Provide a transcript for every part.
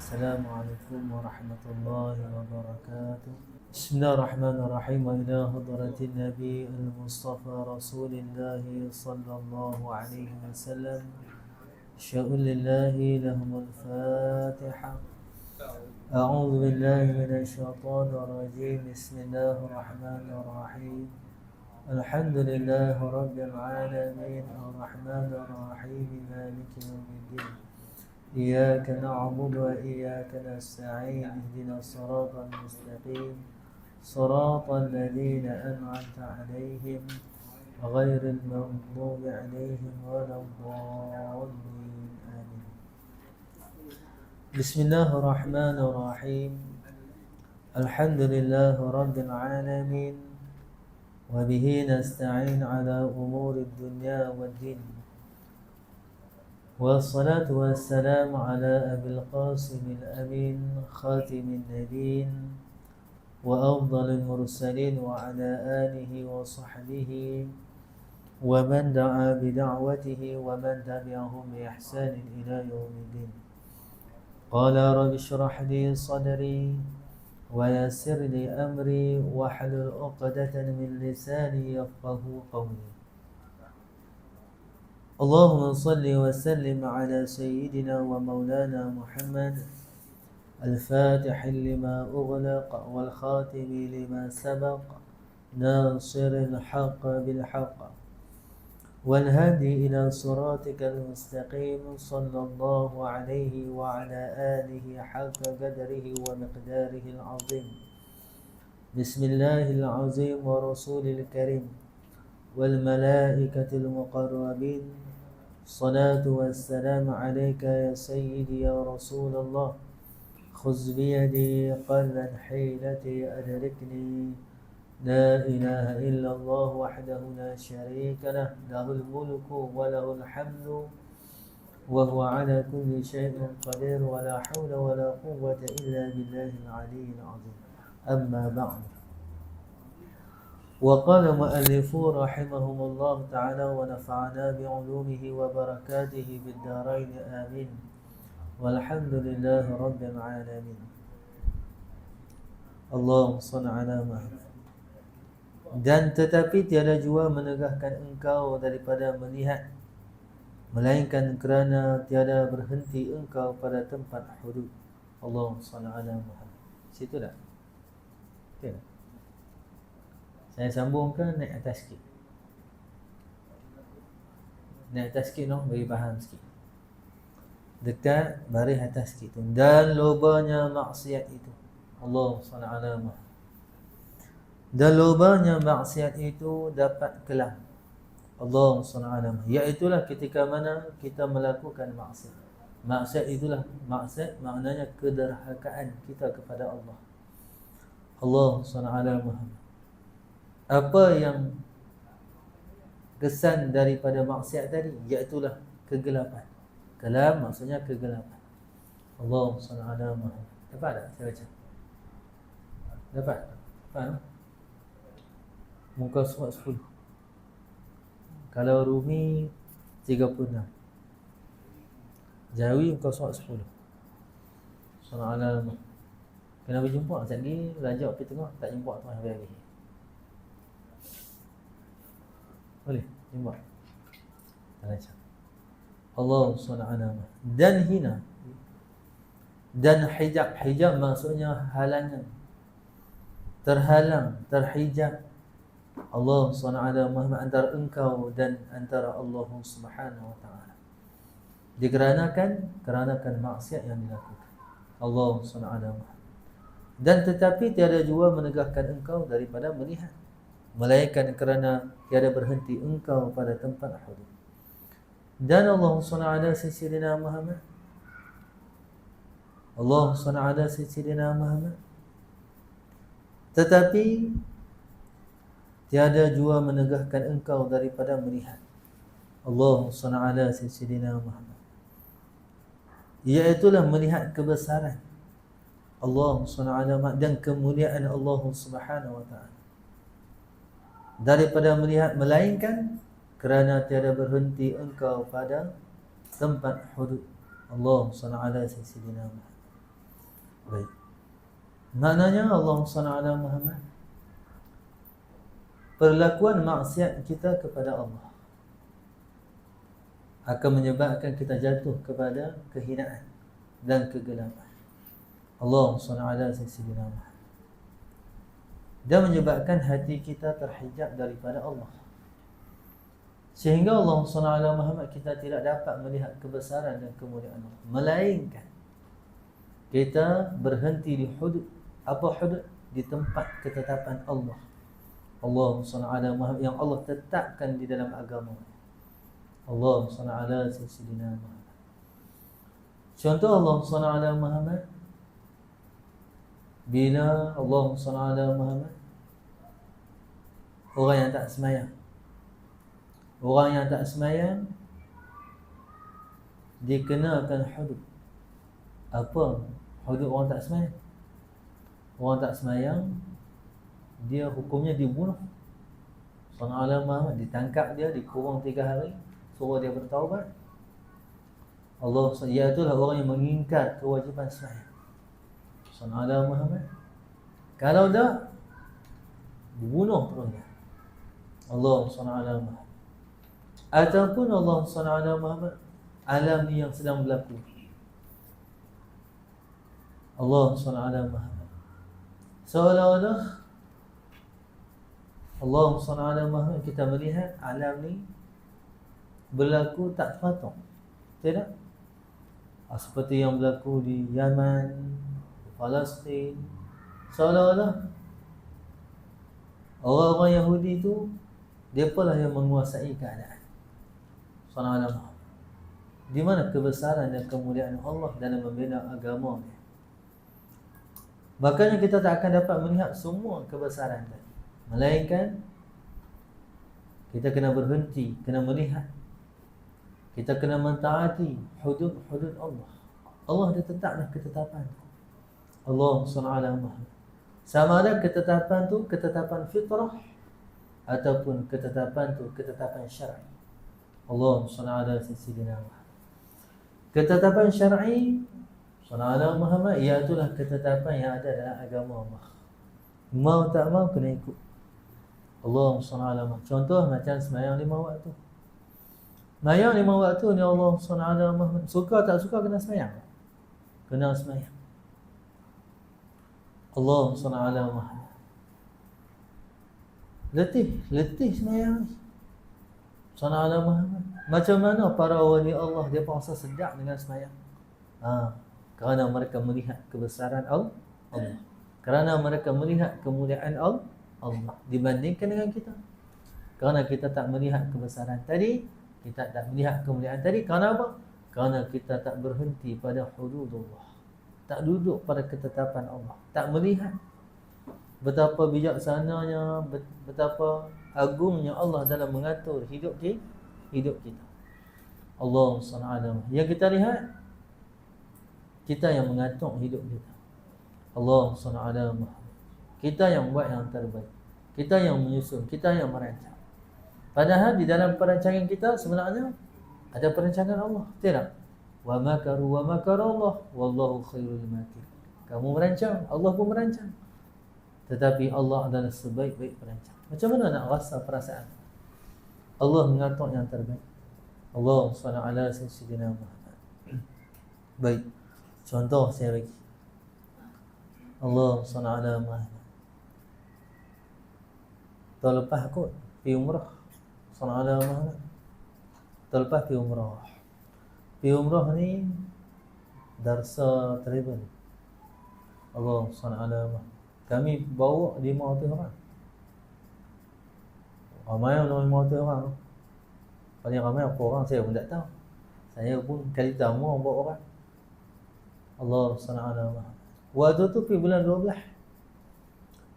السلام عليكم ورحمة الله وبركاته. بسم الله الرحمن الرحيم. وإلى حضرة النبي المصطفى رسول الله صلى الله عليه وسلم. شاء لله لهم الفاتحة. أعوذ بالله من الشيطان الرجيم. بسم الله الرحمن الرحيم. الحمد لله رب العالمين الرحمن الرحيم مالك يوم الدين. إياك نعبد وإياك نستعين. اهدنا الصراط المستقيم صراط الذين أنعمت عليهم غير المغضوب عليهم ولا الضالين آمين. بسم الله الرحمن الرحيم. الحمد لله رب العالمين وبه نستعين على أمور الدنيا والدين. والصلاة والسلام على أبي القاسم الأمين خاتم النبيين وأفضل المرسلين وعلى آله وصحبه ومن دعا بدعوته ومن تبعهم بإحسان إلى يوم الدين. قال رب اشرح لي صدري ويسر لي أمري واحلل عقدة من لساني يفقه قولي. اللهم صل وسلم على سيدنا ومولانا محمد الفاتح لما أغلق والخاتم لما سبق ناصر الحق بالحق والهادي إلى صراطك المستقيم صلى الله عليه وعلى آله حق قدره ومقداره العظيم. بسم الله العظيم ورسول الكريم والملائكة المقربين. الصلاة والسلام عليك يا سيدي يا رسول الله. خذ بيدي قرا حيلتي أدركني. لا إله إلا الله وحده لا شريك له. له الملك وله الحمد وهو على كل شيء قدير. ولا حول ولا قوة إلا بالله العلي العظيم. أما بعد. وقال مؤلف رحمهم الله تعالى ونفعنا بعلومه وبركاته بالدارين آمين. والحمد لله رب العالمين. اللهم صل على محمد. Dan tetapi tiada jua menegahkan engkau daripada melihat, melainkan kerana tiada berhenti engkau pada tempat hudud. Allahumma salli ala Muhammad. Situ dah. Okey. Saya sambungkan naik atas sikit. Naik atas sikit noh, bagi faham sikit. Dekat baris atas sikit tu. Dan lobanya maksiat itu. Allahumma salli ala Muhammad. Dan lobanya maksiat itu dapat kelam. Allahumma salli ala Muhammad. Iaitulah ketika mana kita melakukan maksiat. Maksiat itulah, maksiat maknanya kederhakaan kita kepada Allah. Allahumma salli ala Muhammad. Apa yang kesan daripada maksiat tadi? Iaitulah kegelapan. Kelam maksudnya kegelapan. Allahumma salli ala Muhammad. Dapat tak saya baca? Dapat? Faham? Muka surat 10. Kalau Rumi 36. Jawi muka surat 10. Sallallahu alaihi wasallam. Kena berjumpa sekejap lagi, belajar pergi tengok, tak jumpa tu habis lagi. Boleh jumpa. Tak baca. Allahumma salli ala Muhammad. Dan hina. Dan hijab. Hijab maksudnya halangan. Terhalang, terhijab. Allahumma salli ala Muhammad antara engkau dan antara Allah Subhanahu wa taala. Dikarenakan maksiat yang dilakukan. Allahumma salli ala Muhammad. Dan tetapi tiada jua menegahkan engkau daripada melihat, melainkan kerana tiada berhenti engkau pada tempat hudud. Dan Allahumma salli ala sayyidina Muhammad. Allahumma salli ala sayyidina Muhammad. Tetapi tiada jua menegahkan engkau daripada melihat. Allahumma salli ala sayyidina Muhammad. Iaitulah melihat kebesaran Allahumma salli ala Muhammad dan kemuliaan Allah Subhanahu wa taala. Daripada melihat, melainkan kerana tiada berhenti engkau pada tempat hudud. Allahumma salli ala sayyidina Muhammad. Baik. Maknanya Allah SWT Muhammad, perlakuan maksiat kita kepada Allah akan menyebabkan kita jatuh kepada kehinaan dan kegelapan. Allah SWT Sayyidina Muhammad, dan menyebabkan hati kita terhijab daripada Allah, sehingga Allah SWT Muhammad, kita tidak dapat melihat kebesaran dan kemuliaan Allah, melainkan kita berhenti di hudud. Apa hudud? Di tempat ketetapan Allah. Allah SWT Muhammad, yang Allah tetapkan di dalam agama. Allah SWT Sayyidina Muhammad. Contoh Allah SWT Muhammad, bila Allah SWT Muhammad, orang yang tak semayang, orang yang tak semayang dikenakan hudud. Apa hudud orang tak semayang? Orang tak semayang, dia hukumnya dibunuh. SWT Muhammad ditangkap dia, dikurung 3 hari, suruh dia bertaubat. Allah, iaitulah orang yang mengingkar kewajipan semayang. SWT Muhammad, kalau tak, dibunuh terus dia. Allah SWT Muhammad. Ataupun Allah SWT Muhammad, alam ni yang sedang berlaku, Allah SWT Muhammad, seolah-olah Allah SWT Muhammad, kita melihat alam ni berlaku tak terpatung. Tidak? Seperti yang berlaku di Yaman, Palestin. Seolah-olah orang-orang Yahudi tu, mereka lah yang menguasai keadaan. SWT. Di mana kebesaran dan kemuliaan Allah dalam membina agama ni? Makanya kita tak akan dapat melihat semua kebesaran tadi, melainkan kita kena berhenti, kena melihat, kita kena mentaati hudud-hudud Allah. Allah dia tetaplah ketetapan Allah SWT. Sama ada ketetapan tu ketetapan fitrah ataupun ketetapan tu ketetapan syar'i. Allah SWT Sayyidina Muhammad. Ketetapan syar'i SWT Muhammad, iaitulah ketetapan yang ada dalam agama Allah. Mau tak mau kena ikut Allah SWT. Contoh macam sembahyang 5 waktu. Sembahyang 5 waktu ni Allah SWT Muhammad, suka tak suka kena sembahyang. Kena sembahyang. Allah SWT Muhammad. Letih sembahyang SWT Muhammad. Macam mana para wali Allah dia rasa sedap dengan sembahyang? Kerana mereka melihat kebesaran Allah, kerana mereka melihat kemuliaan Allah dibandingkan dengan kita. Kerana kita tak melihat kebesaran tadi, kita tak melihat kemuliaan tadi. Kerana apa? Kerana kita tak berhenti pada hududullah, tak duduk pada ketetapan Allah, tak melihat betapa bijaksananya, betapa agungnya Allah dalam mengatur hidup kita. Allah SWT. Yang kita lihat, kita yang mengatur hidup kita. Allah SWT. Kita yang buat yang terbaik, kita yang menyusun, kita yang merancang. Padahal di dalam perancangan kita sebenarnya ada perancangan Allah. Tidak? Wa makaru wa makarallah wallahu khairul makirin. Kamu merancang, Allah pun merancang. Tetapi Allah adalah sebaik-baik perancang. Macam mana nak rasa perasaan? Allah mengatur yang terbaik. Allah SWT Sayyidina Muhammad. Baik. Contoh saya bagi. Allah SWT Muhammad. Tahun lepas kot pergi umrah. SWT Muhammad. Tahun lepas pergi umrah. Pergi umrah ni Darsa Travel. Allah SWT Muhammad. Kami bawa 500 orang. Ramai orang 500 orang. Paling ramai apa orang saya pun tak tahu. Saya pun kali pertama bawa orang. Allah SWT. Waktu tu pergi bulan 12.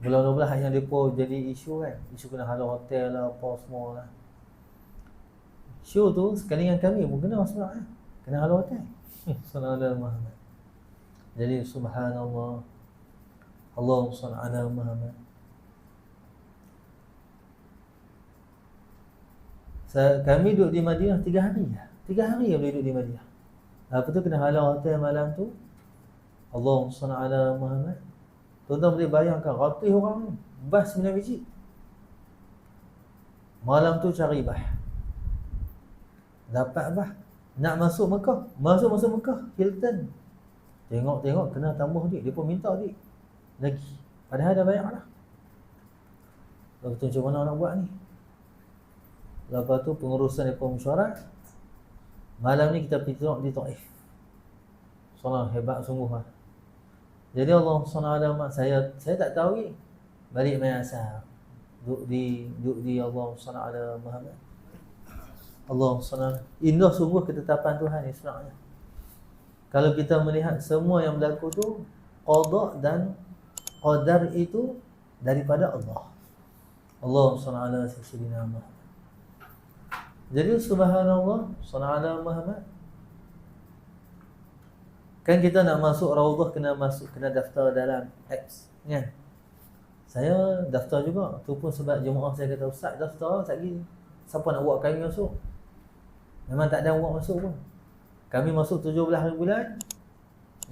Bulan 12 yang mereka jadi isu kan. Isu kena halau hotel lah, apa semua lah. Isu tu sekali dengan kami pun kena masuk lah. Kena halau hotel. SWT. Jadi subhanallah. Allah SWT Muhammad. Kami duduk di Madinah 3 hari. 3 hari yang boleh duduk di Madinah. Lepas tu kena halau hotel malam tu. Allahumma salli ala Muhammad. Tuan-tuan boleh bayangkan ratus orang ni, bas 9 biji. Malam tu cari bah. Dapat bah. Nak masuk Mekah, masuk Mekah, Hilton. Tengok kena tambah dik, dia pun minta dik lagi. Padahal dah bayar dah. Lepas tu macam mana nak buat ni? Lepas tu pengurusan depa mesyuarat. Malam ni kita pergi tengok di Taif. Soalan hebat sungguh lah. Jadi Allah SWT, saya tak tahu ni. Balik main asal. Duduk di Allah SWT Muhammad. Allah SWT. Indah sungguh ketetapan Tuhan ni sebenarnya. Kalau kita melihat semua yang berlaku tu, qada dan qadar itu daripada Allah. Allah SWT Sayyidina Muhammad. Jadi subhanallah, sallallahu Muhammad. Kan kita nak masuk Raudhah kena daftar dalam apps, kan? Saya daftar juga. Tu pun sebab jemaah saya kata, "Ustaz daftar, tak lagi siapa nak buat kami masuk?" Memang tak ada buat masuk pun. Kami masuk 17 hari bulan,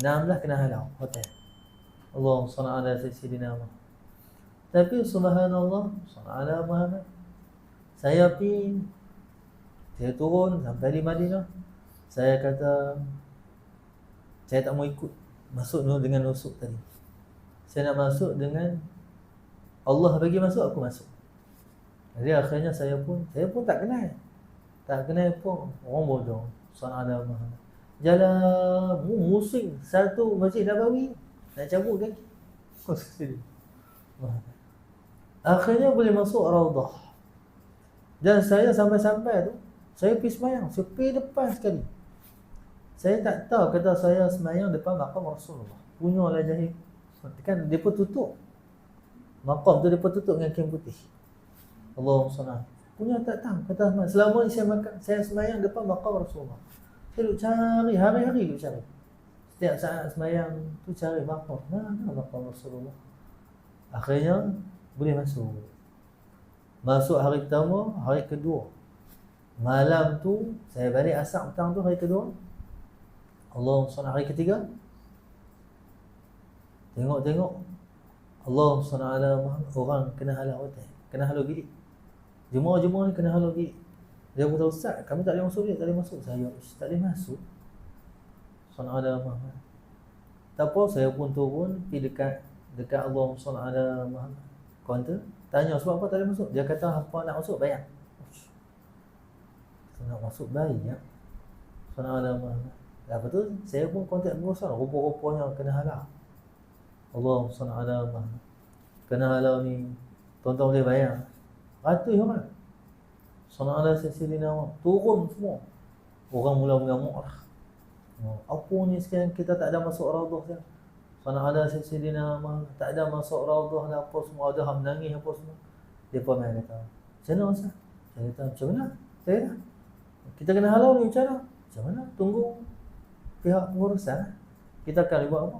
16 kena halau hotel. Allah sallallahu alaihi wasallam. Tapi subhanallah, sallallahu Muhammad. Saya turun sampai di Madinah. Saya kata saya tak mau ikut masuk dengan nusuk tadi. Saya nak masuk dengan Allah bagi masuk, aku masuk. Jadi akhirnya saya pun tak kenal. Tak kenal pun orang bodoh. Sallallahu Muhammad. Jalan musim satu Masjid Nabawi nak cabut kaki. Akhirnya boleh masuk Raudhah. Dan saya sampai-sampai tu saya pergi semayang, saya pergi depan sekali. Saya tak tahu kata saya semayang depan makam Rasulullah. Punyalah jahil. Kan depa tutup. Makam tu depa tutup dengan kain putih. Allahumma salli. Punya tak tahu kata selama ni saya semayang depan makam Rasulullah. Saya duk cari hari-hari duk cari. Setiap saat semayang tu cari makam. Mana makam Rasulullah? Akhirnya boleh masuk. Masuk hari pertama, hari kedua. Malam tu saya balik asar petang tu hari kedua. Allahumma salli. Hari ketiga tengok Allahumma salli ala Muhammad, orang kena halau hotel, kena halau bilik. Jemaah-jemaah ni kena halau bilik. Dia kata, "Ustaz, kami tak boleh masuk bilik, tak boleh masuk." Saya, tak boleh masuk. Salli ala Muhammad. Tak apa, saya pun turun pergi dekat Allahumma salli ala Muhammad kaunter, tanya sebab apa tak boleh masuk. Dia kata, "Apa nak masuk bayar." Nak masuk bayar. Salli ala Muhammad. Lepas tu saya pun kontak pengurusan, rupa-rupanya kena halau. Allahumma salli ala Muhammad. Kena halau ni tuan-tuan boleh bayar. Ratus orang. Sallallahu alaihi wasallam turun semua. Orang mula mengamuk lah. Apa ni sekarang kita tak ada masuk Raudhah dah. Sallallahu alaihi wasallam tak ada masuk Raudhah lah, apa semua ada ham nangis apa semua. Depa mai kata, "Macam mana Ustaz?" Saya kata, "Macam mana? Saya dah. Kita kena halau ni macam mana?" "Macam mana? Tunggu pihak pengurusan. Kita akan buat apa?"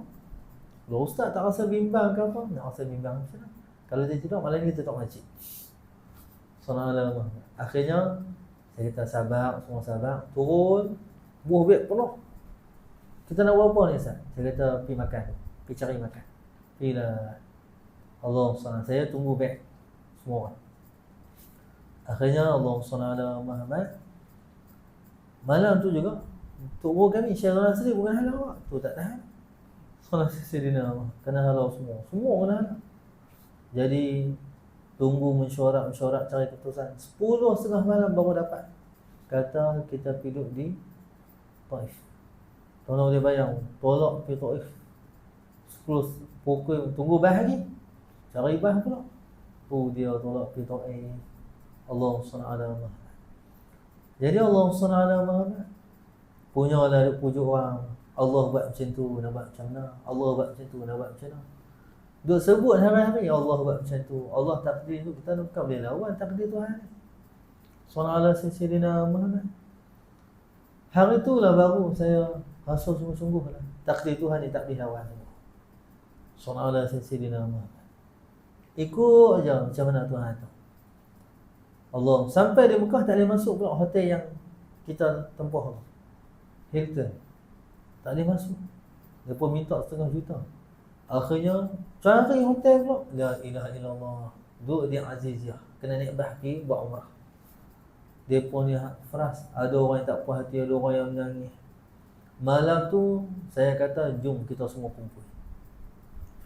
Kalau Ustaz tak rasa bimbang ke apa, nak rasa bimbang macam mana? Kalau dia tidak, malam ni kita tak masjid. Sallallahu. Akhirnya saya kata sabar, semua sabar. Turun, buah beg penuh. Kita nak buat apa ni Ustaz? Saya kata pergi makan, pergi cari makan. Pergilah. Allah SWT, saya tunggu beg semua orang. Akhirnya Allah SWT Muhammad. Malam tu juga tubuh kami Syarah Nasri bukan halau. Tu tak tahan. Salah Sayyidina kena halau semua. Semua kena halau. Jadi tunggu mesyuarat cari keputusan. 10:30 malam baru dapat. Kata kita duduk di Taif. Tuan boleh bayang, tolak pergi Taif. 10 pukul tunggu bah lagi. Cari bah pula. Tu dia tolak pergi Taif. Allah SWT. Jadi Allah SWT punyalah pujuk orang. Allah buat macam tu, nak buat macam mana? Allah buat macam tu, nak buat macam mana? Duk sebut hari-hari Allah buat macam tu. Allah takdir tu, kita bukan boleh lawan takdir Tuhan. Sallallahu Sayyidina Muhammad. Hari itulah baru saya rasa sungguh-sungguh lah. Takdir Tuhan ni tak boleh lawan. Sallallahu Sayyidina Muhammad. Ikut aja macam mana Tuhan tu. Allah sampai di Mekah tak boleh masuk pula hotel yang kita tempuh. Hilton. Tak boleh masuk. Dia pun minta 1,5 juta. Akhirnya cari hotel pula. La ilaha illallah. Duduk di Aziziyah. Kena naik bahki buat umrah. Dia pun ni frust. Ada orang yang tak puas hati, ada orang yang menangis. Malam tu saya kata jom kita semua kumpul.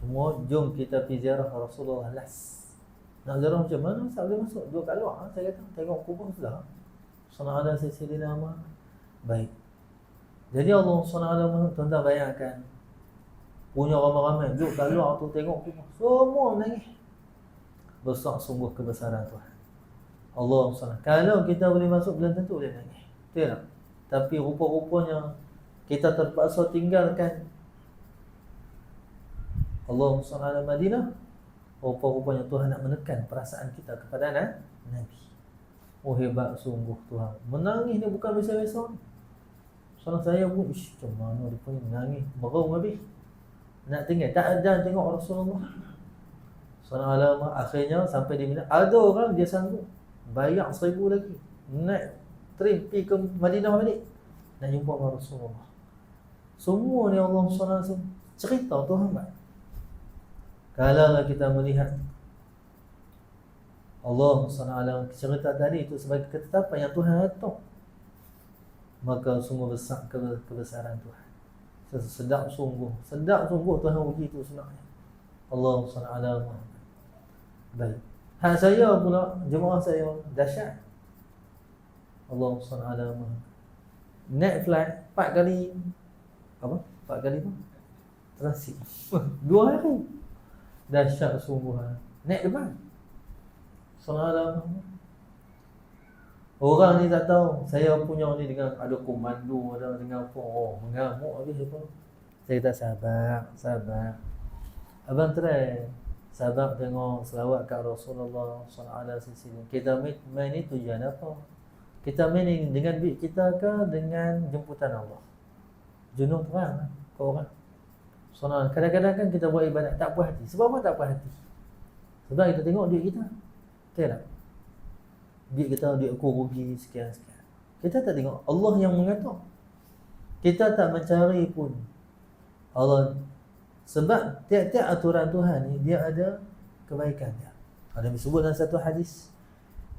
Semua jom kita pergi ziarah Rasulullah last. Nak ziarah macam mana? Tak boleh masuk. Duduk kat luar. Saya kata tengok kubur sudah. Sana ada Sayyidina Muhammad. Baik. Jadi Allah SWT, tuan-tuan bayangkan, punya ramai-ramai duduk kat luar tu tengok kubur. Semua menangis. Besar sungguh kebesaran Tuhan. Allah SWT. Kalau kita boleh masuk, belum tentu boleh menangis. Betul tak? Tapi rupa-rupanya kita terpaksa tinggalkan Allah SWT Madinah. Rupa-rupanya Tuhan nak menekan perasaan kita kepada Nabi. Oh hebat sungguh Tuhan. Menangis ni bukan biasa-biasa. Salah saya pun, macam mana dia punya menangis, merung habis. Nak tinggal, tak ada tengok Rasulullah SAW. Akhirnya sampai di Madinah, ada orang dia sanggup bayar 1,000 lagi, naik train pergi ke Madinah balik, nak jumpa dengan Rasulullah. Semua ni Allah SWT cerita Tuhan. Kalau kita melihat Allah SWT cerita tadi itu sebagai ketetapan yang Tuhan atur, maka sungguh besar kebesaran Tuhan. Sedap sungguh Tuhan uji itu sebenarnya. Allah SWT. Baik. Hak saya pula, jemaah saya dahsyat. Allah SWT. Naik flight 4 kali apa? 4 kali apa? Transit. 2 hari. Dahsyat sungguh. Naik depan. SAW. Orang ni tak tahu saya punya ni dengan ada komando, ada dengan apa. Oh, mengamuk habis apa. Saya kata sabar. Abang try sabar tengok selawat kat Rasulullah SAW. Kita main ni tujuan apa? Kita main ni dengan duit kita ke dengan jemputan Allah? Jenuh terang ke orang. Soalnya kadang-kadang kan kita buat ibadat tak puas hati. Sebab apa tak puas hati? Sebab kita tengok duit kita. Betul tak? Duit kita, duit aku rugi sekian. Kita tak tengok Allah yang mengatur. Kita tak mencari pun Allah. Sebab tiap-tiap aturan Tuhan ni dia ada kebaikan dia. Ada disebut dalam satu hadis,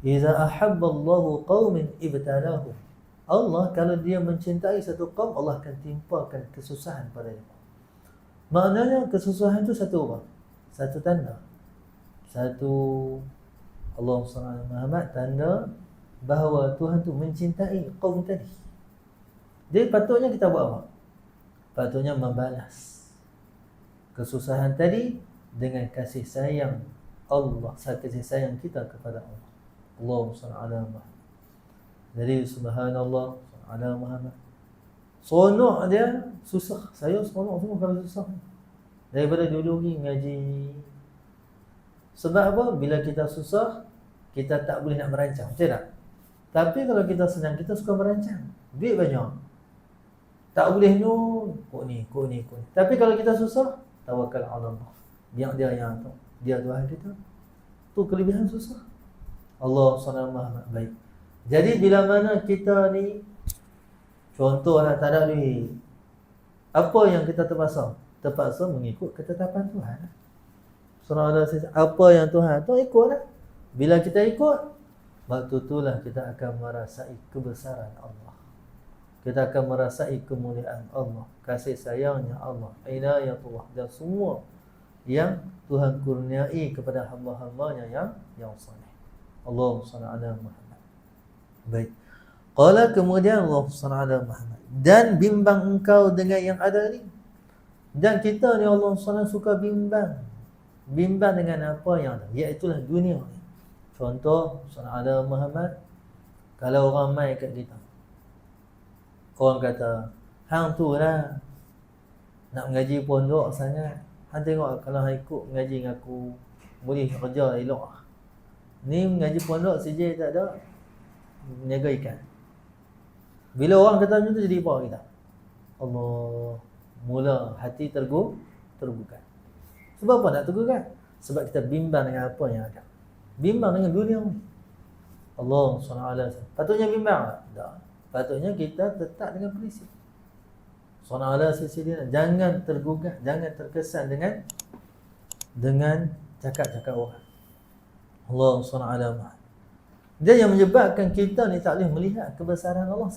Iza ahabballahu qaumin ibtalahum. Allah kalau dia mencintai satu kaum, Allah akan timpakan kesusahan padanya. Maknanya kesusahan itu satu apa? Satu tanda. Satu Allah SWT tanda bahawa Tuhan tu mencintai kaum tadi. Jadi patutnya kita buat apa? Patutnya membalas kesusahan tadi dengan kasih sayang Allah, kasih sayang kita kepada Allah. Allah SWT. Jadi subhanallah ala Muhammad. Seronok dia susah. Saya seronok semua kalau susah. Daripada dulu ni ngaji. Sebab apa? Bila kita susah, kita tak boleh nak merancang. Betul tak? Tapi kalau kita senang, kita suka merancang. Duit banyak. Tak boleh kok ni. Tapi kalau kita susah, tawakal ala Allah. Biar dia yang atur. Dia Tuhan kita. Tu kelebihan susah. Allah SWT baik. Jadi bila mana kita ni, contohlah tak ada duit, apa yang kita terpaksa? Terpaksa mengikut ketetapan Tuhan. Apa yang Tuhan tu ikutlah. Bila kita ikut, waktu itulah kita akan merasai kebesaran Allah. Kita akan merasai kemuliaan Allah, kasih sayangnya Allah, inayatullah dan semua yang Tuhan kurniai kepada hamba-hambanya yang saleh. Allahumma shalli ala Muhammad. Baik. Qala kemudian Allah shalli ala Muhammad. Dan bimbang engkau dengan yang ada ni. Dan kita ni Allah SWT suka bimbang. Bimbang dengan apa yang ada, iaitulah dunia ni. Contoh Sallallahu Muhammad, kalau orang mai kat kita, orang kata, hang tu lah nak mengaji pondok sangat, hang tengok kalau hang ikut mengaji dengan aku boleh kerja elok. Ni mengaji pondok CJ tak ada, menjaga ikan. Bila orang kata macam tu, jadi apa kita? Allah, mula hati terbuka. Sebab apa nak tergugat? Sebab kita bimbang dengan apa yang ada. Bimbang dengan dunia ni. Allah SWT. Patutnya bimbang tak? Tak. Patutnya kita tetap dengan prinsip. Subhanahu sisi dia. Jangan tergugah, jangan terkesan dengan cakap-cakap orang. Allah Subhanahu dia yang menyebabkan kita ni tak boleh melihat kebesaran Allah.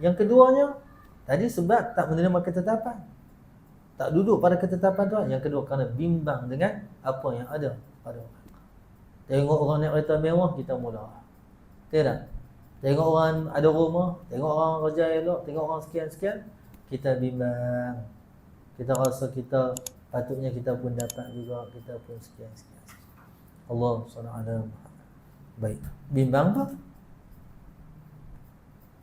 Yang keduanya, tadi sebab tak menerima ketetapan, tak duduk pada ketetapan Tuhan. Yang kedua, kerana bimbang dengan apa yang ada pada orang. Tengok orang naik kereta mewah, kita mula. Tidak? Tengok orang ada rumah, tengok orang kerja elok, tengok orang sekian-sekian, kita bimbang. Kita rasa kita patutnya kita pun dapat juga, kita pun sekian-sekian. Allah SWT. Baik. Bimbang apa?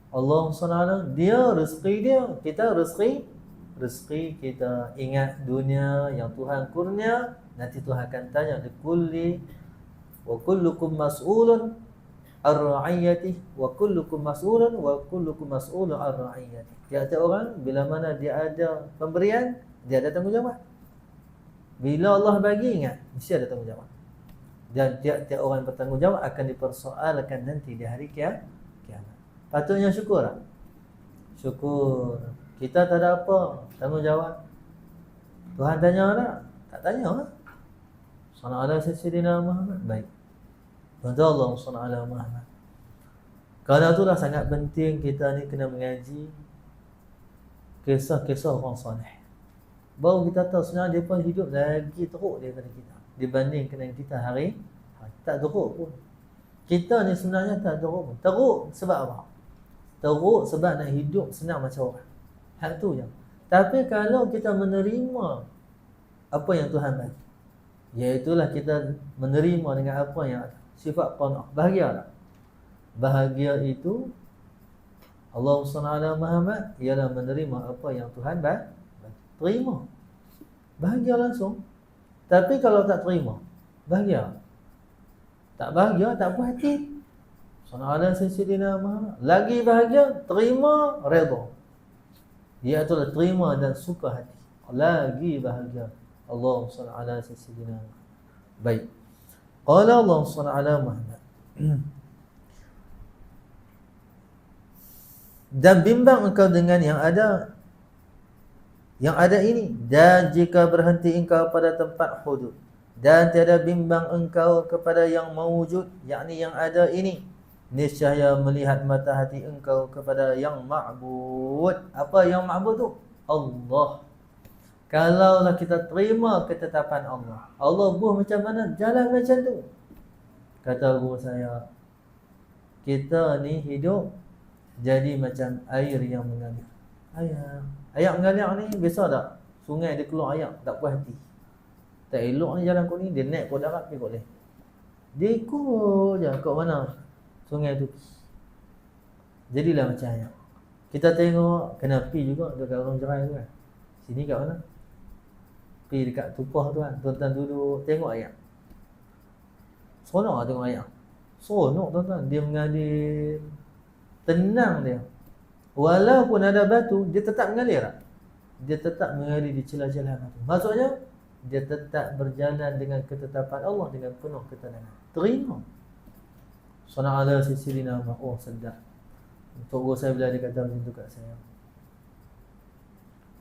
Allah SWT, dia rezeki dia, kita rezeki kita. Ingat dunia yang Tuhan kurnia, nanti Tuhan akan tanya likulli wa kullukum mas'ulun ar-ra'iyati wa kullukum mas'ulun wa kullukum mas'ulun ar-ra'iyati. Tiap-tiap orang bila mana dia ada pemberian, dia ada tanggungjawab. Bila Allah bagi, ingat mesti ada tanggungjawab. Dan tiap-tiap orang bertanggungjawab akan dipersoalkan nanti di hari kiamat. Patutnya syukur tak? Syukur. Kita tak ada apa tanggungjawab. Tuhan tanya tak? Tak tanya lah. Sallallahu alaihi wasallam Muhammad. Baik. Tuhan Allah sallallahu alaihi Muhammad. Kerana itulah sangat penting kita ni kena mengaji kisah-kisah orang soleh. Baru kita tahu sebenarnya dia pun hidup lagi teruk daripada kita dibandingkan dengan kita hari tak teruk pun. Kita ni sebenarnya tak teruk pun. Teruk sebab apa? Teruk sebab nak hidup senang macam orang. Hak tu je. Tapi kalau kita menerima apa yang Tuhan bagi, iaitulah kita menerima dengan apa yang ada, sifat qanaah, bahagia tak? Bahagia itu Allah SWT Muhammad ialah menerima apa yang Tuhan bagi. Terima, bahagia langsung. Tapi kalau tak terima, bahagia? Tak bahagia, tak puas hati. Sallallahu Sayyidina Muhammad. Lagi bahagia, terima, redha. Dia itulah terima dan suka hati. Lagi bahagia. Allah Sallallahu Sayyidina Muhammad. Baik. Qala Allah Sallallahu Muhammad. Dan bimbang engkau dengan yang ada ini, dan jika berhenti engkau pada tempat hudud, dan tiada bimbang engkau kepada yang mawujud, yakni yang ada ini, niscaya melihat mata hati engkau kepada yang ma'bud. Apa yang ma'bud tu? Allah. Kalaulah kita terima ketetapan Allah, Allah buh macam mana, jalan macam tu. Kata guru saya, kita ni hidup jadi macam air yang mengalir. Air mengalir ni biasa tak? Sungai dia keluar air, tak puas hati. Tak elok ni jalan kau ni, dia naik kau darat pergi boleh. Dia ikut je kat mana sungai tu. Jadilah macam air. Kita tengok kena pi juga dekat orang cerai tu kan. Sini kat mana? Pi dekat tupah tu kan. Tuan-tuan duduk tengok air. Seronok tengok air. Seronok tuan-tuan, dia mengalir. Tenang dia. Walaupun ada batu, dia tetap mengalir tak? Dia tetap mengalir di celah-celah batu. Maksudnya, dia tetap berjalan dengan ketetapan Allah dengan penuh ketenangan. Terima. Sallallahu alaihi wasallam. Oh, sedap. Untuk guru saya bila dia kata macam tu kat saya.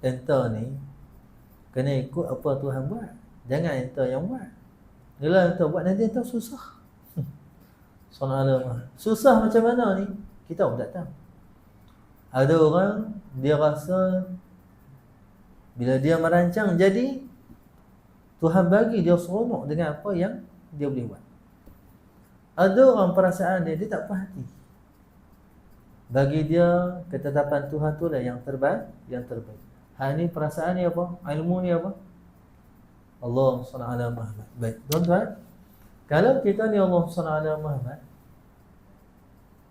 Enta ni kena ikut apa Tuhan buat. Jangan enta yang buat. Bila enta buat nanti enta susah. Sallallahu alaihi wasallam. Susah macam mana ni? Kita pun tak tahu. Ada orang dia rasa bila dia merancang jadi, Tuhan bagi dia seronok dengan apa yang dia boleh buat. Ada orang perasaan dia tak puas hati. Bagi dia ketetapan Tuhan tu lah yang terbaik, Hal ni perasaan ni apa? Ilmu ni apa? Allah SWT Muhammad. Baik, tuan-tuan, kalau kita ni Allah SWT Muhammad,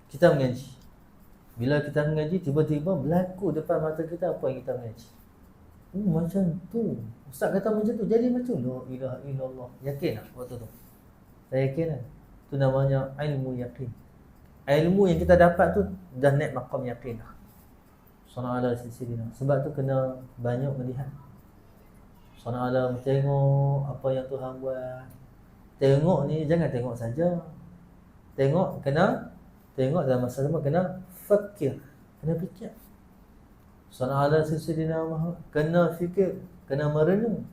kita mengaji. Bila kita mengaji, tiba-tiba berlaku depan mata kita apa yang kita mengaji. Macam tu. Ustaz kata macam tu, jadi macam la ilaha illallah. Yakin tak waktu tu? Saya yakin kan? Itu namanya ilmu yakin. Ilmu yang kita dapat tu dah naik maqam yakin dah. Sallallahu alaihi wasallam. Sebab tu kena banyak melihat. Sallallahu tengok apa yang Tuhan buat. Tengok ni jangan tengok saja. Tengok kena tengok dalam masa sama kena fikir. Kena fikir. Sallallahu ala sayyidina Muhammad. Kena fikir, kena merenung.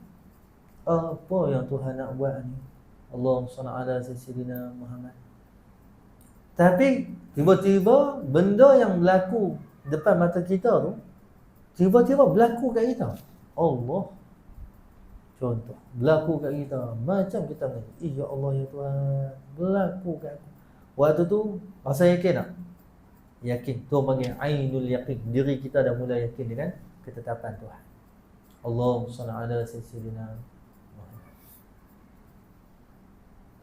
Apa yang Tuhan nak buat ni? Allahumma salli ala sayyidina Muhammad. Tapi tiba-tiba benda yang berlaku depan mata kita tu tiba-tiba berlaku kat kita. Allah. Contoh, berlaku kat kita. Macam kita ni, ya Allah ya Tuhan, berlaku kat aku. Waktu tu rasa yakin tak? Yakin. Tu panggil ainul yaqin. Diri kita dah mula yakin dengan ketetapan Tuhan. Allahumma salli ala sayyidina Muhammad.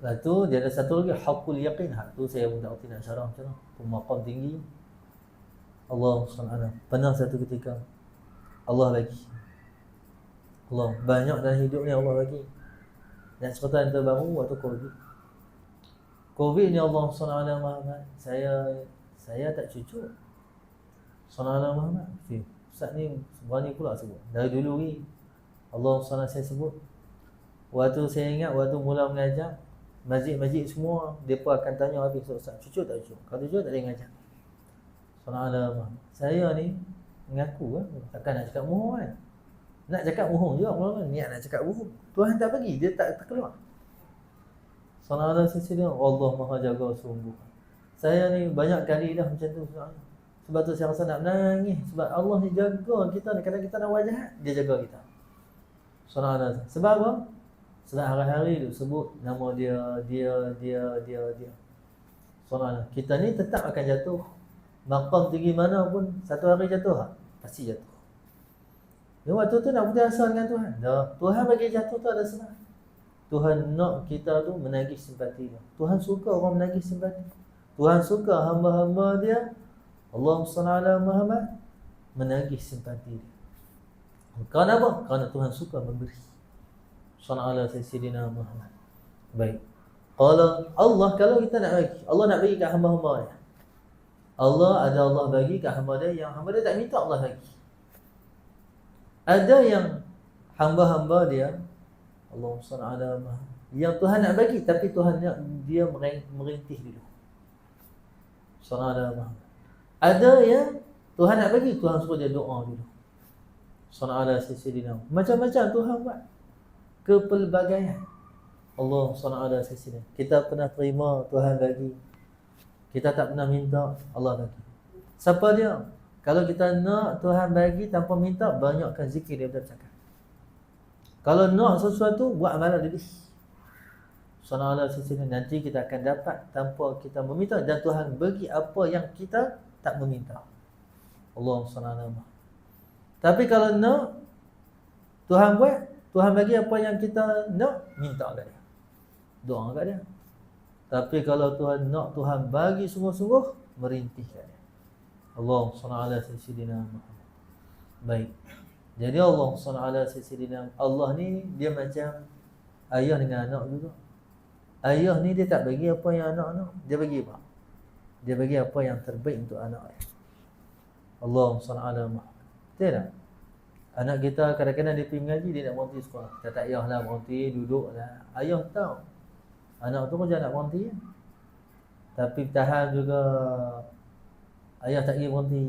Lepas tu dia ada satu lagi haqqul yaqin. Hak tu saya pun tak reti nak syarah macam mana. Tu maqam tinggi. Allahumma salli ala. Pernah satu ketika Allah bagi. Allah banyak dalam hidup ni Allah bagi. Dan cerita yang terbaru waktu Covid. Covid ni Allah sallallahu alaihi Muhammad. Saya tak cucuk. Sallallahu alaihi Muhammad. Ustaz ni berani pula sebut. Dari dulu ni Allah sallallahu saya sebut. Waktu saya ingat waktu mula mengajar, masjid-masjid semua depa akan tanya habis, Ustaz cucuk tak cucuk? Kalau cucuk tak boleh mengajar. Sallallahu alaihi Muhammad. Saya ni mengaku kan, takkan nak cakap bohong kan. Nak cakap bohong juga mula-mula, niat nak cakap bohong. Tuhan tak bagi, dia tak terkeluar. Sallallahu alaihi wasallam, Allah Maha jaga sungguh. Saya ni banyak kali dah macam tu sebenarnya. Sebab tu saya rasa nak menangis. Sebab Allah ni jaga kita ni. Kadang kita nak wajah, dia jaga kita. Sallallahu alaihi wasallam. Sebab apa? Sebab hari-hari tu sebut nama dia. Sallallahu. Kita ni tetap akan jatuh. Maqam tinggi mana pun satu hari jatuh tak? Pasti jatuh. Dia waktu tu nak putus asa dengan Tuhan. Dah, Tuhan bagi jatuh tu ada sebab. Tuhan nak kita tu menagih simpati dia. Tuhan suka orang menagih simpati. Tuhan suka hamba-hamba dia, Allahumma salli ala Muhammad, menagih simpati dia. Kerana apa? Kerana Tuhan suka memberi. Sallallahu ala sayyidina Muhammad. Baik. Kalau Allah, kalau kita nak bagi, Allah nak bagi kat hamba-hamba dia. Allah bagi kat hamba dia yang hamba dia tak minta Allah bagi. Ada yang hamba-hamba dia, Allahumma salli ala Muhammad, yang Tuhan nak bagi tapi Tuhan nak dia merintih dulu. Sallallahu alaihi wasallam. Ada yang Tuhan nak bagi, Tuhan suruh dia doa dulu. Sallallahu alaihi wasallam. Macam-macam Tuhan buat. Kepelbagaian. Allah sallallahu alaihi wasallam. Kita pernah terima Tuhan bagi. Kita tak pernah minta, Allah bagi. Siapa dia? Kalau kita nak Tuhan bagi tanpa minta, banyakkan zikir daripada bercakap. Kalau nak sesuatu, buat amalan lebih. Sallallahu alaihi wasallam, nanti kita akan dapat tanpa kita meminta, dan Tuhan bagi apa yang kita tak meminta. Allahumma salli ala Muhammad. Tapi kalau nak Tuhan buat, Tuhan bagi apa yang kita nak, minta kat dia. Doa kat dia. Tapi kalau Tuhan nak, Tuhan bagi sungguh-sungguh, merintih kat dia. Allahumma salli ala sayyidina Muhammad. Baik. Jadi Allahumma salli ala sayyidina. Allah ni dia macam ayah dengan anak juga. Ayah ni dia tak bagi apa yang anak nak. Dia bagi apa? Dia bagi apa yang terbaik untuk anak dia. Allahumma salli ala Muhammad. Betul tak? Anak kita kadang-kadang dia pergi mengaji, dia nak berhenti sekolah. Kita tak payahlah berhenti, duduklah. Ayah tahu. Anak tu pun jangan nak berhenti. Tapi tahan juga. Ayah tak pergi berhenti.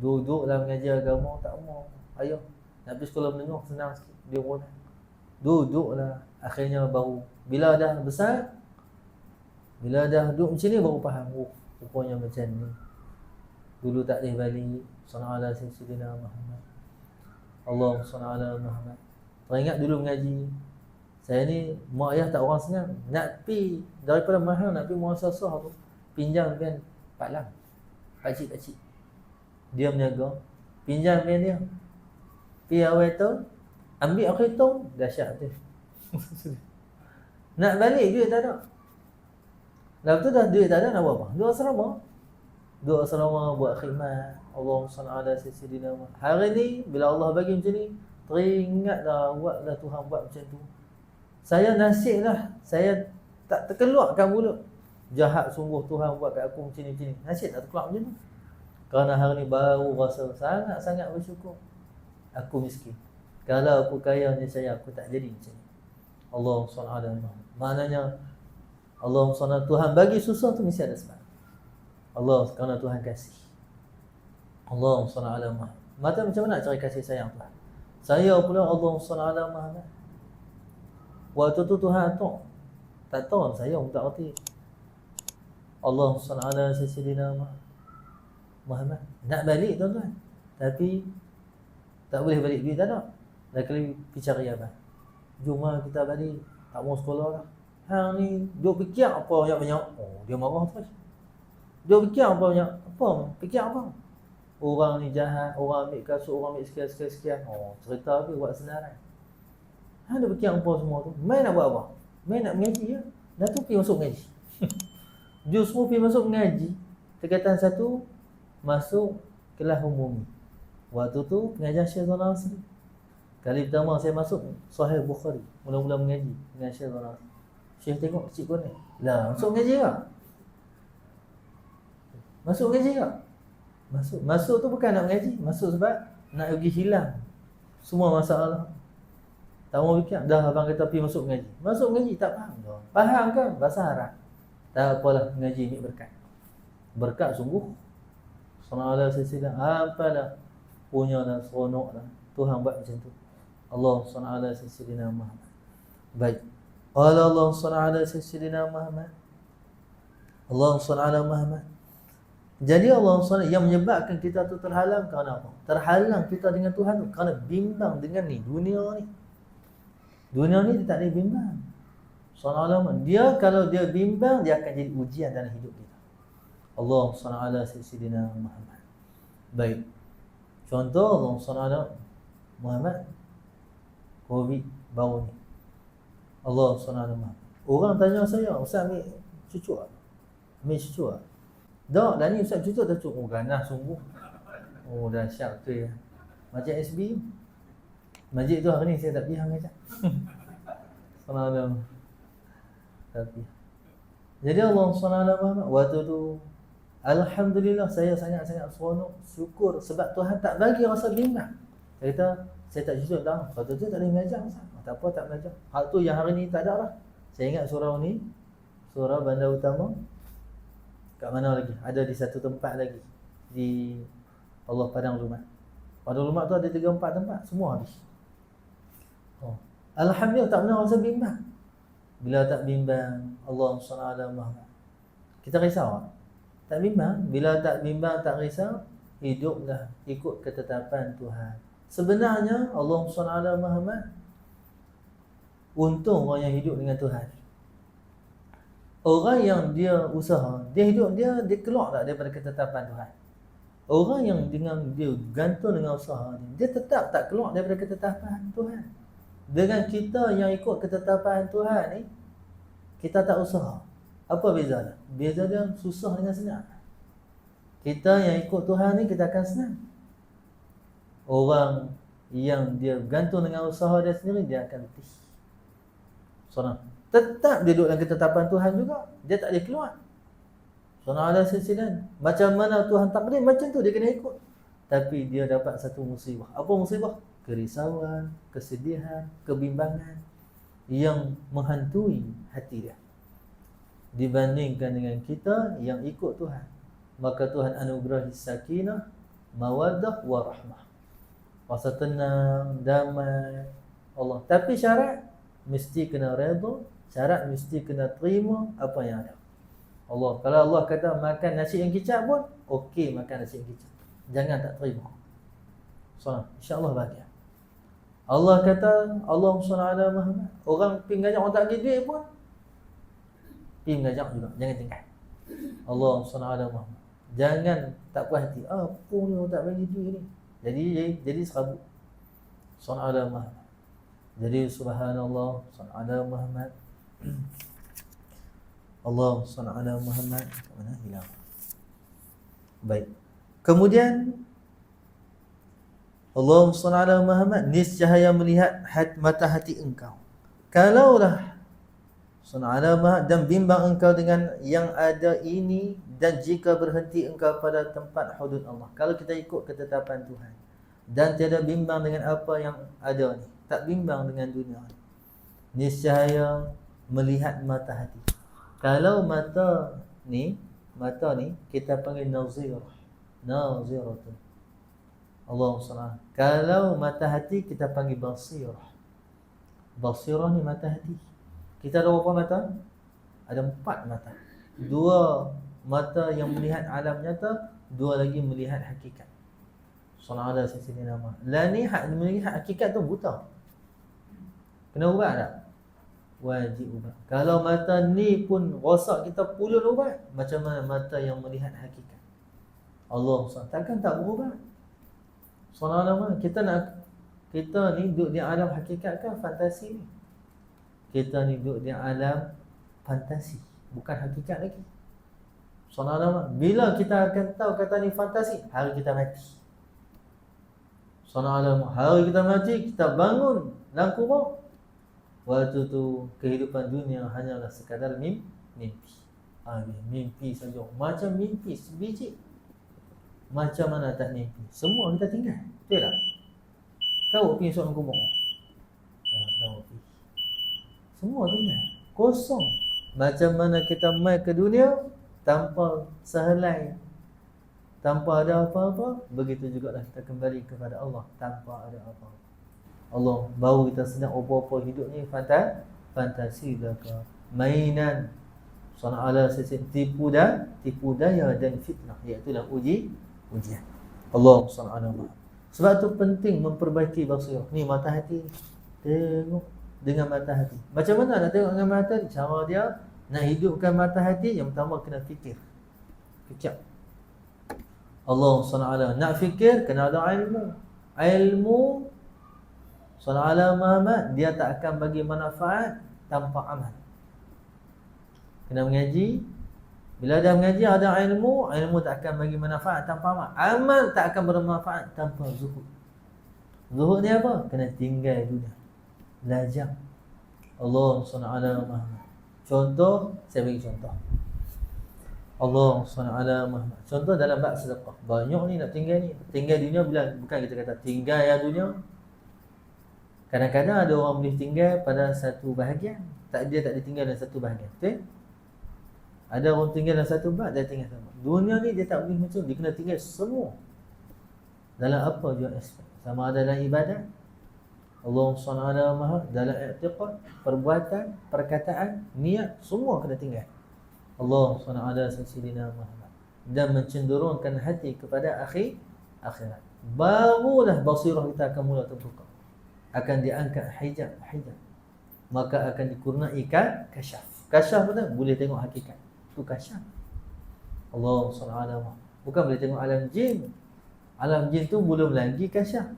Duduklah mengaji agama, tak mau. Ayah nak pergi sekolah menengah, senang sikit. Dia pun duduklah. Akhirnya baru bila dah besar, bila dah duduk macam ni baru faham, rupanya macam ni. Dulu tak boleh balik. Sallallahu alaihi wasallam Muhammad. Allahumma salli ala Muhammad. Teringat dulu mengaji. Saya ni mak ayah tak orang senang. Nak pi daripada mahal nak pi muasasah tu, pinjam kan Pak Lang. Pakcik-pakcik. Dia menjaga. Pinjam kan dia. Pi awal tahun, ambil akhir tahun, dahsyat tu. Nak balik duit tak ada. Lepas tu dah duit tak ada, nak buat apa? Dua asrama buat khidmat. Allahumma salli ala sayyidina Muhammad. Hari ni bila Allah bagi macam ni, teringatlah buatlah Tuhan buat macam tu. Saya nasiblah, saya tak terkeluarkan mulut. Jahat sungguh Tuhan buat kat aku macam ni. Nasib tak terkeluar macam tu. Kerana hari ni baru rasa sangat-sangat bersyukur. Aku miskin. Kalau aku kaya ni saya, aku tak jadi macam ni. Allahumma salli ala Muhammad. Maknanya Allahumma salli, Tuhan bagi susah tu mesti ada sebab. Allah kerana Tuhan kasih. Allahumma salli ala Muhammad. Mata macam mana cara kasih sayang Tuhan? Saya pula Allah SWT Muhammad. Waktu tu Tuhan tak tahu sayang tak erti. Allah SWT Sayyidina Muhammad. Nak balik tuan-tuan, tapi tak boleh balik, duit tak ada. Dah kali pergi cari abang, jom lah kita balik, tak mau sekolah lah. Hang ni dia fikir apa banyak-banyak. Oh, dia marah terus. Dia fikir apa banyak, fikir apa? Orang ni jahat, orang ambil kasut, orang ambil sekian. Oh, cerita habis buat senarai. Hang dia fikir apa semua tu. Main nak buat apa? Main nak mengaji ya. Dah tu pergi masuk mengaji. Justru pergi masuk mengaji, tingkatan 1 masuk kelas umum. Waktu tu pengajian Syekh Zainal Asri. Kali pertama saya masuk Sahih Bukhari, mula-mula mengaji dengan Syekh Zainal Asri. Syekh tengok kecil kau ni, lah masuk mengaji tak? Masuk mengaji tak? Masuk tu bukan nak mengaji, masuk sebab nak pergi hilang semua masalah. Tak mau fikir, dah abang kata pergi masuk mengaji. Masuk mengaji tak faham dah. Faham kan bahasa Arab? Tak apalah, mengaji ni berkat. Berkat sungguh. Sallallahu alaihi wasallam apalah punya dah seronok dah. Tuhan buat macam tu. Allah sallallahu alaihi wasallam Muhammad. Baik. Allah sallallahu alaihi wasallam Muhammad. Allah sallallahu alaihi Muhammad. Jadi Allah SWT yang menyebabkan kita tu terhalang kerana apa? Terhalang kita dengan Tuhan tu kerana bimbang dengan ni, dunia ni. Dunia ni dia tak boleh bimbang. Sallallahu dia kalau dia bimbang, dia akan jadi ujian dalam hidup kita. Allah SWT Muhammad. Baik. Contoh Allah SWT Muhammad Covid baru ni. Allah SWT Muhammad. Orang tanya saya, Ustaz ambil cucu tak? Ambil cucu tak? Tak, dah ni Ustaz cucu dah cukup. Oh, ganas sungguh. Oh, dahsyat tu ya. Macam SB. Masjid tu hari ni saya tak pergi hang ajak. Sallallahu. Tapi jadi Allah SWT waktu tu alhamdulillah saya sangat-sangat seronok, syukur sebab Tuhan tak bagi rasa bimbang. Saya kata saya tak cucu dah. Waktu tu tak boleh mengajar Ustaz. Tak apa, tak belajar. Hal tu yang hari ni tak ada lah. Saya ingat surau ni, surau bandar utama. Kat mana lagi? Ada di satu tempat lagi. Di Allah Padang Rumah. Padang Rumah tu ada 3-4 tempat. Semua habis. Oh. Alhamdulillah tak pernah rasa bimbang. Bila tak bimbang, Allah SWT Muhammad. Kita risau tak? Tak bimbang. Bila tak bimbang, tak risau, hiduplah ikut ketetapan Tuhan. Sebenarnya Allah SWT Muhammad, untung orang yang hidup dengan Tuhan. Orang yang dia usaha, dia hidup dia keluar tak daripada ketetapan Tuhan. Orang yang dengan dia gantung dengan usaha dia tetap tak keluar daripada ketetapan Tuhan. Dengan kita yang ikut ketetapan Tuhan ni, kita tak usaha. Apa beza dia? Beza dia susah dengan senang. Kita yang ikut Tuhan ni, kita akan senang. Orang yang dia gantung dengan usaha dia sendiri, dia akan letih. Senang. Tetap dia duduk dalam ketetapan Tuhan juga. Dia tak boleh keluar. Sallallahu alaihi wasallam. Macam mana Tuhan takdir, macam tu dia kena ikut. Tapi dia dapat satu musibah. Apa musibah? Kerisauan, kesedihan, kebimbangan yang menghantui hati dia. Dibandingkan dengan kita yang ikut Tuhan, maka Tuhan anugerahi sakinah, mawaddah, warahmah. Rasa tenang, damai Allah. Tapi syarat mesti kena redha. Syarat mesti kena terima apa yang ada. Allah, kalau Allah kata makan nasi yang kicap pun, okey makan nasi yang kicap. Jangan tak terima. So, insya-Allah bahagia. Allah kata, Allah SWT Muhammad, orang pergi ngajak orang tak bagi duit pun, pergi ngajak juga, jangan tinggal. Allah SWT Muhammad. Jangan tak puas hati. Apa ni orang tak bagi duit ni? Jadi serabut. SWT Muhammad. Jadi subhanallah, SWT Muhammad. Allah SWT Muhammad. Mana hilang? Baik. Kemudian Allah SWT Muhammad, niscaya melihat mata hati engkau. Kalaulah SWT Muhammad dan bimbang engkau dengan yang ada ini, dan jika berhenti engkau pada tempat hudud Allah. Kalau kita ikut ketetapan Tuhan dan tiada bimbang dengan apa yang ada ni, tak bimbang dengan dunia ni, niscaya melihat mata hati. Kalau mata ni kita panggil nazirah. Naziratun. Allah SWT. Kalau mata hati kita panggil basirah. Basirah ni mata hati. Kita ada berapa mata? Ada 4 mata. 2 mata yang melihat alam nyata, 2 lagi melihat hakikat. Sallallahu alaihi wasallam. Lah ni melihat hakikat tu buta. Kena ubat tak? Wajib ubat. Kalau mata ni pun rosak, kita pulun ubat, macam mana mata yang melihat hakikat? Allah SWT takkan tak berubat. Sallallahu alaihi wasallam. Kita ni duduk di alam hakikat kan fantasi ni. Kita ni duduk di alam fantasi, bukan hakikat lagi. Sallallahu alaihi wasallam. Bila kita akan tahu kata ni fantasi? Hari kita mati. Sallallahu alaihi wasallam. Hari kita mati, kita bangun dalam kubur. Waktu tu kehidupan dunia hanyalah sekadar mimpi. Mimpi saja. Macam mimpi sebiji. Macam mana tak mimpi? Semua kita tinggal. Betul tak? Kau pergi soalan kubur. Kau pergi. Semua tinggal. Kosong. Macam mana kita mai ke dunia tanpa sehelai, tanpa ada apa-apa, begitu jugalah kita kembali kepada Allah tanpa ada apa-apa. Allah baru kita sedang apa-apa hidup ni fantasi belaka, mainan. Sallallahu alaihi wasallam. Tipu daya dan fitnah, iaitu ujian. Allah SWT. Sebab tu penting memperbaiki basirah. Ni mata hati. Tengok dengan mata hati. Macam mana nak tengok dengan mata hati? Cara dia nak hidupkan mata hati, yang pertama kena fikir. Kecap. Allah SWT. Nak fikir kena ada ilmu. Ilmu Sallallahu Muhammad, dia tak akan bagi manfaat tanpa amal. Kena mengaji. Bila dah mengaji ada ilmu, ilmu tak akan bagi manfaat tanpa amal. Amal tak akan bermanfaat tanpa zuhud. Zuhud ni apa? Kena tinggal dunia. Belajar. Allah SWT Muhammad. Contoh, saya bagi contoh. Allah SWT Muhammad. Contoh dalam bab sedekah. Banyak ni nak tinggal ni. Tinggal dunia bila bukan kita kata tinggal ya dunia. Kadang-kadang ada orang boleh tinggal pada satu bahagian. Dia tak ditinggal dalam satu bahagian. Betul? Ada orang tinggal dalam satu bab, dia tinggal sama. Dunia ni dia tak boleh macam, dia kena tinggal semua. Dalam apa juga aspek. Sama ada dalam ibadat, Allah SWT, dalam i'tiqad, perbuatan, perkataan, niat, semua kena tinggal. Allah SWT dan mencenderungkan hati kepada akhirat. Barulah basirah kita akan mula terbuka. Akan diangkat hijab. Maka akan dikurniai kasyaf. Kasyaf betul? Boleh tengok hakikat. Itu kasyaf. Allah SWT. Bukan boleh tengok alam jin. Alam jin tu belum lagi kasyaf.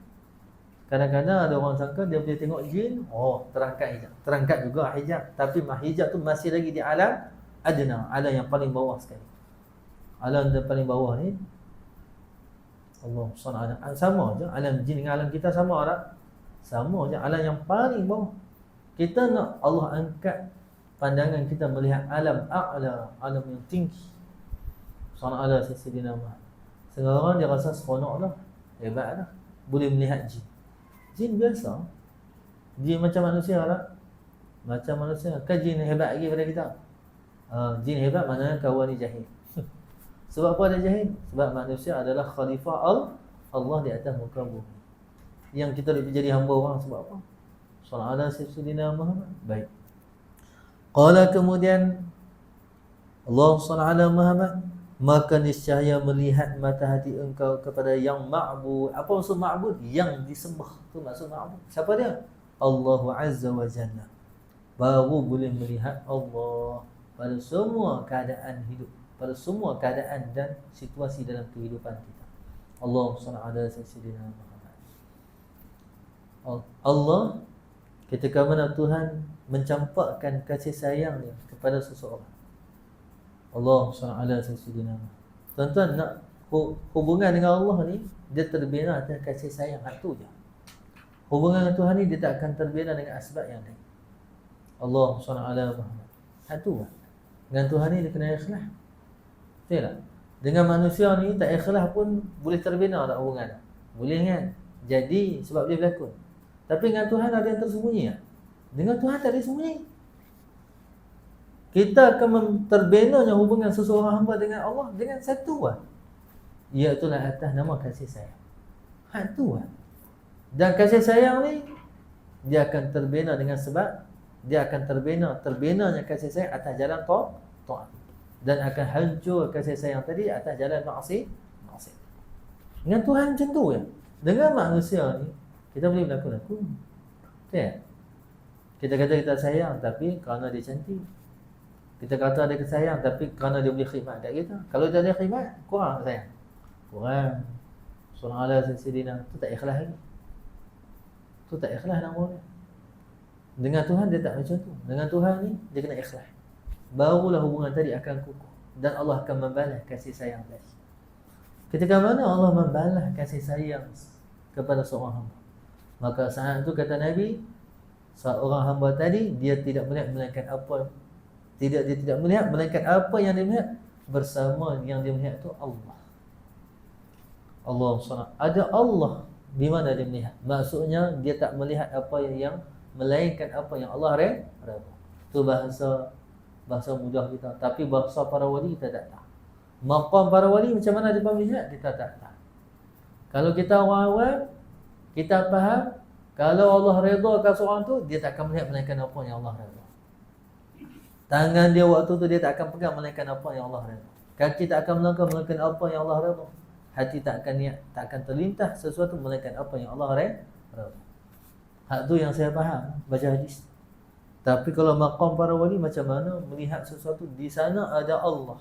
Kadang-kadang ada orang sangka dia boleh tengok jin, terangkat hijab. Terangkat juga hijab. Tapi hijab tu masih lagi di alam adna, alam yang paling bawah sekali. Alam yang paling bawah ni Allah SWT. Sama je alam jin dengan alam kita sama tak? Sama je, alam yang paling bawah. Kita nak Allah angkat pandangan kita melihat alam a'la, alam yang tinggi. Sallallahu alaihi wasallam. Sekarang dia rasa seronok dah, hebat dah, boleh melihat jin. Jin biasa. Jin macam manusia lah. Macam manusia. Kan jin hebat lagi pada kita? Jin hebat maknanya kawan ni jahil. Sebab apa dia jahil? Sebab manusia adalah khalifah Allah di atas muka bumi. Yang kita jadi hamba orang sebab apa? Sallallahu alaihi wasallam. Baik. Qala kemudian Allah sallallahu Muhammad, maka niscaya melihat mata hati engkau kepada yang ma'bud. Apa maksud ma'bud? Yang disembah. Tu maksud ma'bud. Siapa dia? Allah Azza wa Jalla. Baru boleh melihat Allah pada semua keadaan hidup, pada semua keadaan dan situasi dalam kehidupan kita. Allah sallallahu alaihi wasallam. Allah ketika mana Tuhan mencampakkan kasih sayangnya kepada seseorang. Allah SWT. Tuan-tuan nak hubungan dengan Allah ni, dia terbina atas kasih sayang. Itu je. Hubungan dengan Tuhan ni dia tak akan terbina dengan asbab yang lain. Allah SWT. Itu lah. Dengan Tuhan ni dia kena ikhlas. Betul tak? Dengan manusia ni tak ikhlas pun boleh terbina tak hubungan? Boleh kan? Jadi sebab dia berlakon. Tapi dengan Tuhan ada yang tersembunyi tak? Dengan Tuhan tak ada sembunyi. Kita akan terbinanya hubungan seseorang hamba dengan Allah dengan satu lah, iaitu atas nama kasih sayang. Hak Tuhan. Dan kasih sayang ni dia akan terbina dengan sebab dia akan terbinanya kasih sayang atas jalan taat. Dan akan hancur kasih sayang tadi atas jalan maksiat. Dengan Tuhan macam tu ya. Dengan manusia ni kita boleh berlaku-laku. Okey. Kita kata kita sayang tapi kerana dia cantik. Kita kata dia sayang tapi kerana dia boleh khidmat kat kita. Kalau dia ada khidmat, kurang sayang. Kurang. Surah Al-Sidina tu tak ikhlas lagi. Tu tak ikhlas nama dia. Dengan Tuhan dia tak macam tu. Dengan Tuhan ni dia kena ikhlas. Barulah hubungan tadi akan kukuh dan Allah akan membalas kasih sayang tadi. Ketika mana Allah membalas kasih sayang kepada seorang hamba, maka saat itu kata Nabi, seorang hamba tadi dia tidak melihat melainkan apa dia tidak melihat melainkan apa yang dia melihat bersama yang dia melihat itu Allah. Allah SWT. Ada Allah di mana dia melihat. Maksudnya dia tak melihat apa yang melainkan apa yang Allah redha. Itu bahasa mudah kita. Tapi bahasa para wali kita tak tahu. Maqam para wali macam mana dia melihat kita tak tahu. Kalau kita orang awam, kita faham kalau Allah redha kat seorang tu, dia tak akan melihat melainkan apa yang Allah redha. Tangan dia waktu tu dia tak akan pegang melainkan apa yang Allah redha. Kaki tak akan melangkah melainkan apa yang Allah redha. Hati tak akan niat, tak akan terlintas sesuatu melainkan apa yang Allah redha. Hak tu yang saya faham baca hadis. Tapi kalau maqam para wali macam mana melihat sesuatu di sana ada Allah.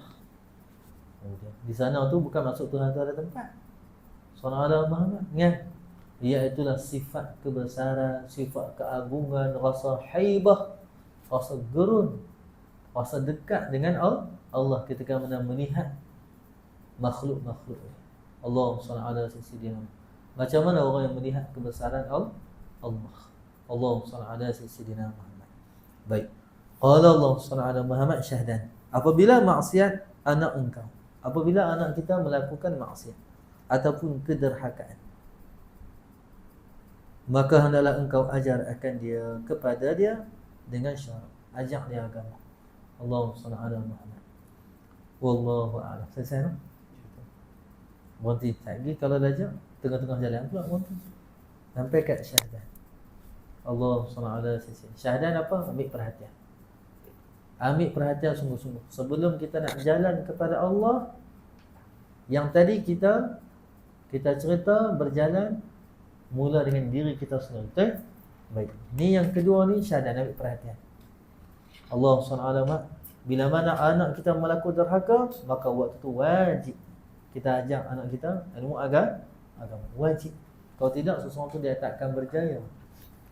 Di sana tu bukan maksud Tuhan tu ada tempat. Surah Al-Muhammad ingat, iaitulah sifat kebesaran, sifat keagungan, rasa haibah, rasa gerun, rasa dekat dengan Allah ketika mana melihat makhluk-makhluk. Allah SWT. Macam mana orang yang melihat kebesaran Allah? Allah SWT. Baik. Qala Allah SWT Muhammad syahdan. Apabila maksiat anak engkau, apabila anak kita melakukan maksiat ataupun kederhakaan, maka hendaklah engkau ajar akan dia kepada dia dengan syarat. Ajak dia agama. Allah SWT Muhammad. Wallahu a'lam. Selesai tak? Berhenti lagi kalau dah ajak tengah-tengah jalan pula berhenti. Sampai kat syahadan. Allah SWT. Syahadan apa? Ambil perhatian. Ambil perhatian sungguh-sungguh. Sebelum kita nak jalan kepada Allah, yang tadi kita cerita berjalan mula dengan diri kita sendiri. Betul? Baik. Ni yang kedua ni syahadan, ambil perhatian. Allah SWT. Bila mana anak kita melakukan derhaka, maka waktu tu wajib kita ajak anak kita ilmu agama. Wajib. Kalau tidak, seseorang tu dia tak akan berjaya.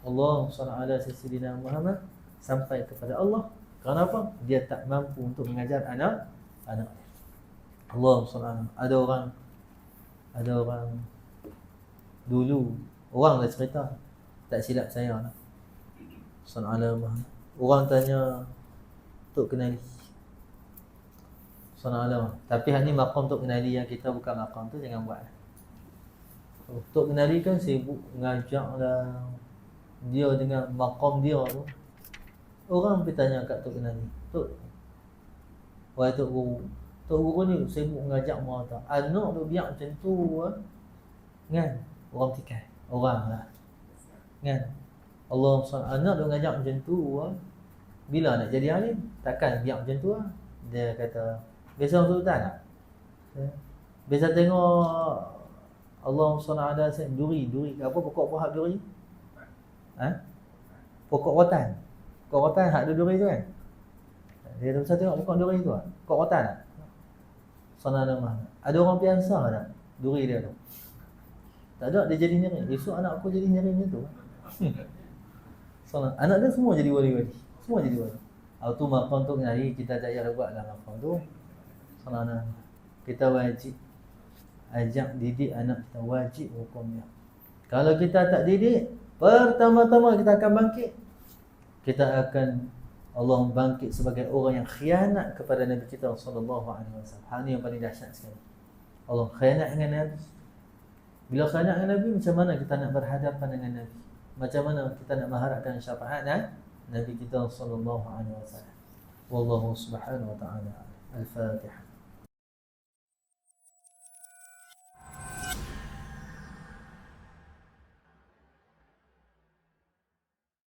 Allah SWT Muhammad sampai kepada Allah. Kenapa? Dia tak mampu untuk mengajar anak dia. Allah SWT. Ada orang dulu, orang dah cerita, tak silap saya lah. Muhammad. Orang tanya Tok Kenali. Tapi hal ni maqam Tok Kenali yang kita bukan maqam tu, jangan buat. Tok Kenali kan sibuk ngajak lah dia dengan maqam dia tu. Orang pergi tanya kat Tok Kenali, Tok, wahai Tok Guru ni sibuk ngajak merata, anak tu biar macam tu kan? Orang tikai, orang lah kan? Allah SWT, anak tu ngajak macam tu bila nak jadi alim? Takkan biar macam tu lah. Dia kata, biasa orang sultan tak? Biasa tengok Allah SWT duri, apa pokok hak duri? Pokok rotan. Pokok rotan hak duri tu kan? Dia biasa tengok pokok duri tu lah. Pokok rotan tak? Ada orang biasa tak duri dia tu? Tak ada, dia jadi nyeri. Esok anak aku jadi nyeri macam tu. Anak dia semua jadi wali-wali. Semua jadi wali. Itu maqam tu Kenali, kita tak payah buat dalam maqam tu. Kita wajib ajak didik anak kita, wajib hukumnya. Kalau kita tak didik, pertama-tama kita akan bangkit. Kita akan Allah bangkit sebagai orang yang khianat kepada Nabi kita sallallahu alaihi wasallam. Hal ni yang paling dahsyat sekali. Allah khianat dengan Nabi. Bila khianat dengan Nabi, macam mana kita nak berhadapan dengan Nabi? Macam mana kita nak mengharapkan syafaat Nabi kita sallallahu alaihi wasallam? Wallahu subhanahu wa ta'ala. Al-Fatihah.